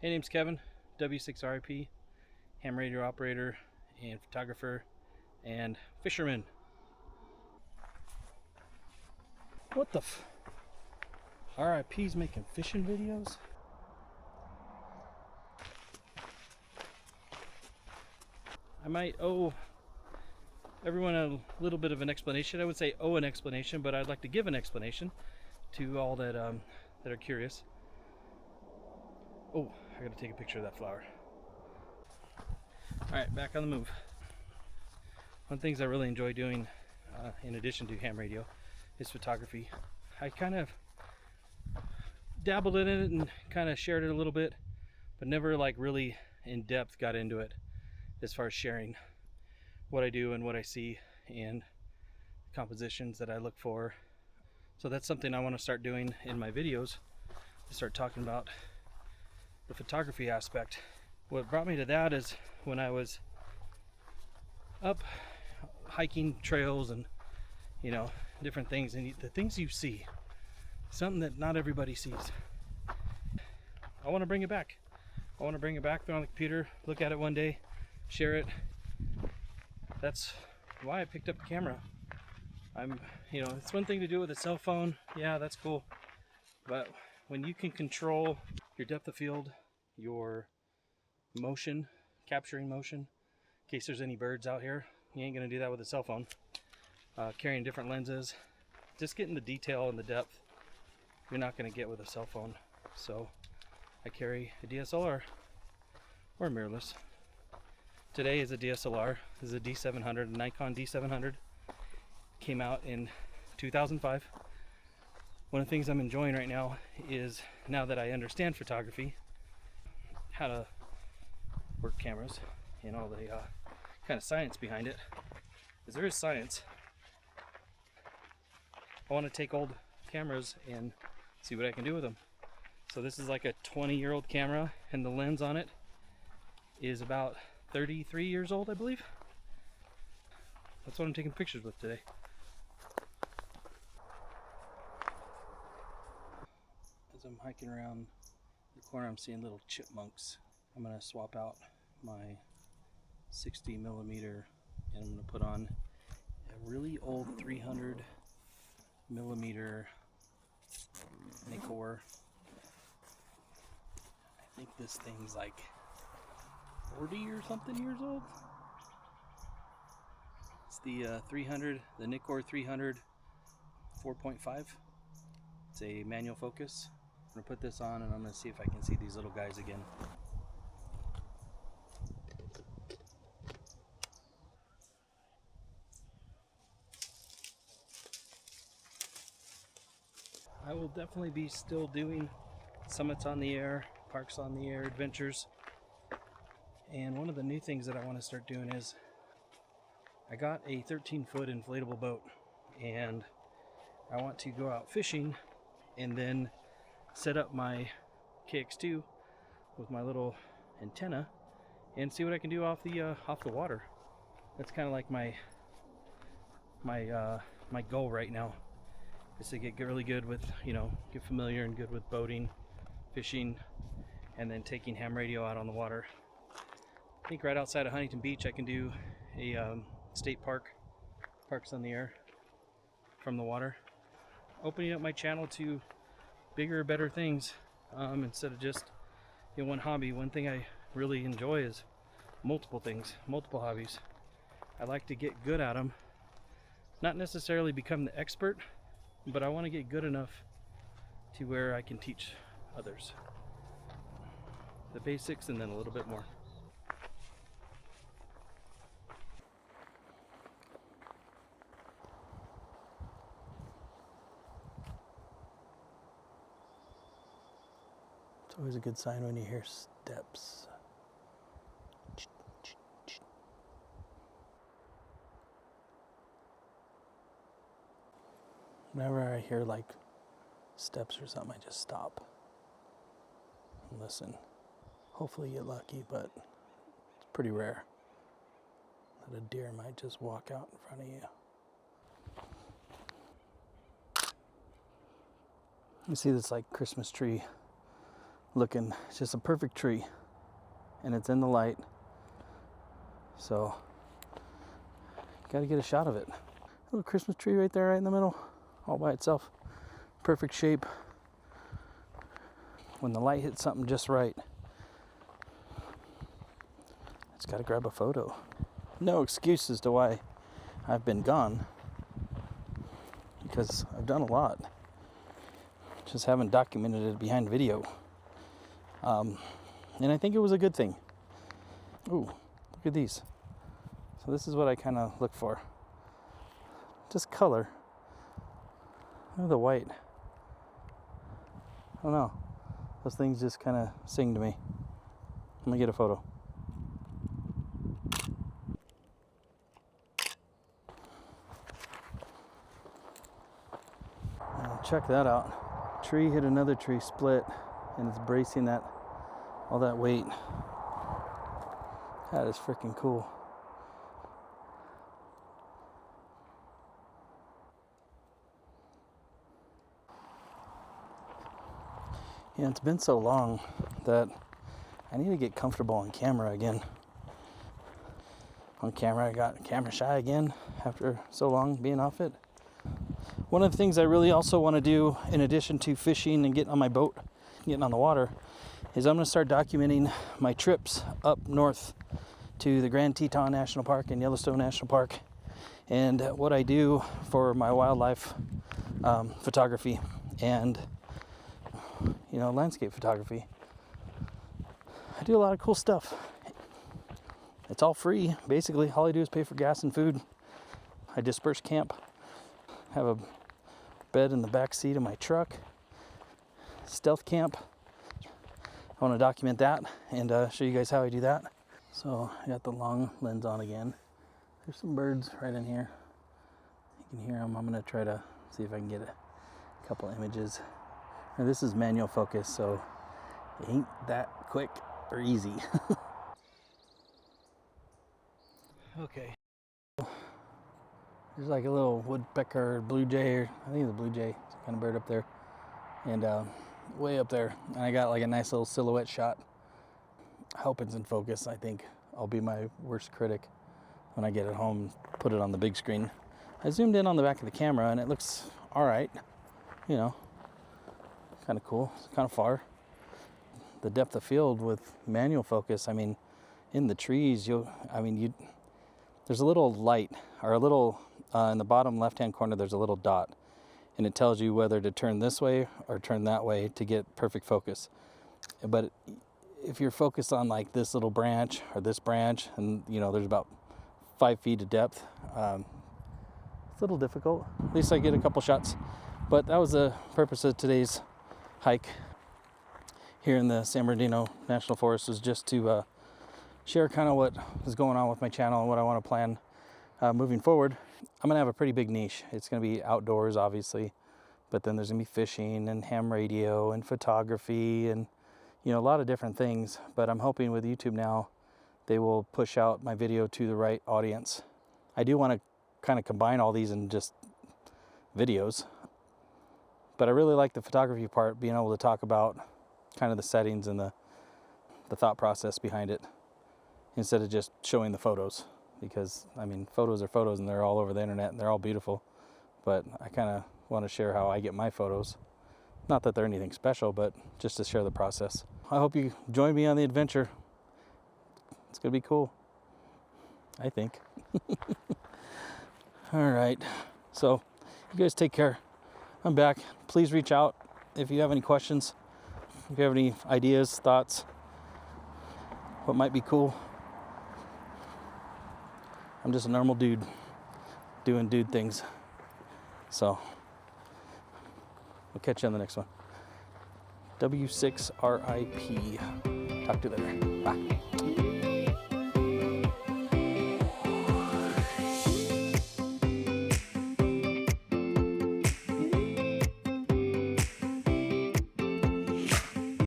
Hey, name's Kevin, W6RIP, ham radio operator and photographer and fisherman. What the RIP's making fishing videos? I might owe everyone a little bit of an explanation. I would say owe an explanation, but I'd like to give an explanation to all that that are curious. Oh, I gotta take a picture of that flower. Alright, back on the move. One of the things I really enjoy doing, in addition to ham radio, is photography. I kind of dabbled in it and kind of shared it a little bit, but never like really in depth got into it as far as sharing what I do and what I see and compositions that I look for. So that's something I want to start doing in my videos, to start talking about the photography aspect. What brought me to that is when I was up hiking trails and different things, and the things you see, something that not everybody sees. I want to bring it back. I want to bring it back, throw it on the computer, look at it one day, share it. That's why I picked up a camera. It's one thing to do it with a cell phone. Yeah, that's cool. But when you can control your depth of field, your motion, capturing motion, in case there's any birds out here, you ain't gonna do that with a cell phone. Carrying different lenses, just getting the detail and the depth, you're not gonna get with a cell phone. So I carry a DSLR or mirrorless. Today is a DSLR. This is a D700, a Nikon D700. Came out in 2005. One of the things I'm enjoying right now is, now that I understand photography, how to work cameras and all the kind of science behind it, because there is science. I want to take old cameras and see what I can do with them. So this is like a 20-year-old camera, and the lens on it is about 33 years old, I believe. That's what I'm taking pictures with today. As I'm hiking around the corner, I'm seeing little chipmunks. I'm gonna swap out my 60mm and I'm gonna put on a really old 300mm Nikkor. I think this thing's like 40 or something years old. It's the the Nikkor 300 4.5. It's a manual focus. I'm gonna put this on and I'm gonna see if I can see these little guys again. I will definitely be still doing summits on the air, parks on the air, adventures. And one of the new things that I want to start doing is, I got a 13-foot inflatable boat and I want to go out fishing and then set up my KX2 with my little antenna and see what I can do off the water. That's kind of like my goal right now, is to get really good with, get familiar and good with boating, fishing, and then taking ham radio out on the water. I think right outside of Huntington Beach I can do a state parks on the air from the water. Opening up my channel to bigger, better things, instead of just one hobby. One thing I really enjoy is multiple things, multiple hobbies. I like to get good at them, not necessarily become the expert, but I want to get good enough to where I can teach others the basics and then a little bit more. It's always a good sign when you hear steps. Whenever I hear like steps or something, I just stop and listen. Hopefully you get lucky, but it's pretty rare that a deer might just walk out in front of you. You see this like Christmas tree looking. It's just a perfect tree, and it's in the light, so got to get a shot of it. A little Christmas tree right there, right in the middle, all by itself. Perfect shape. When the light hits something just right, it's got to grab a photo. No excuse as to why I've been gone, because I've done a lot. Just haven't documented it behind video. And I think it was a good thing. Ooh, look at these. So this is what I kind of look for. Just color. Look at the white. I don't know. Those things just kind of sing to me. I'm gonna get a photo. Check that out. Tree hit another tree, split, and it's bracing that all that weight. That is freaking cool. Yeah, it's been so long that I need to get comfortable on camera again. On camera, I got camera shy again after so long being off it. One of the things I really also want to do, in addition to fishing and getting on my boat, getting on the water, is I'm going to start documenting my trips up north to the Grand Teton National Park and Yellowstone National Park, and what I do for my wildlife photography and landscape photography. I do a lot of cool stuff. It's all free, basically. All I do is pay for gas and food. I disperse camp. Have a bed in the back seat of my truck. Stealth camp. I want to document that and show you guys how I do that. So I got the long lens on again. There's some birds right in here. You can hear them. I'm going to try to see if I can get a couple images. Now, this is manual focus, so it ain't that quick or easy. Okay. There's like a little woodpecker, blue jay, or I think it's a blue jay, some kind of bird up there, and way up there. And I got like a nice little silhouette shot. I hope it's in focus. I think I'll be my worst critic when I get it home, put it on the big screen. I zoomed in on the back of the camera, and it looks all right. Kind of cool. It's kind of far. The depth of field with manual focus, I mean, in the trees, there's a little light, or a little, in the bottom left-hand corner, there's a little dot, and it tells you whether to turn this way or turn that way to get perfect focus. But if you're focused on like this little branch or this branch, and there's about 5 feet of depth, it's a little difficult. At least I get a couple shots. But that was the purpose of today's hike here in the San Bernardino National Forest, is just to share kind of what is going on with my channel and what I want to plan moving forward. I'm going to have a pretty big niche. It's going to be outdoors, obviously, but then there's going to be fishing and ham radio and photography and a lot of different things. But I'm hoping with YouTube now, they will push out my video to the right audience. I do want to kind of combine all these in just videos, but I really like the photography part, being able to talk about kind of the settings and the thought process behind it, instead of just showing the photos. Because, I mean, photos are photos and they're all over the internet and they're all beautiful. But I kind of want to share how I get my photos. Not that they're anything special, but just to share the process. I hope you join me on the adventure. It's going to be cool, I think. All right. So, you guys take care. I'm back. Please reach out if you have any questions. If you have any ideas, thoughts, what might be cool. I'm just a normal dude doing dude things. So, we'll catch you on the next one. W6RIP. Talk to you later. Bye.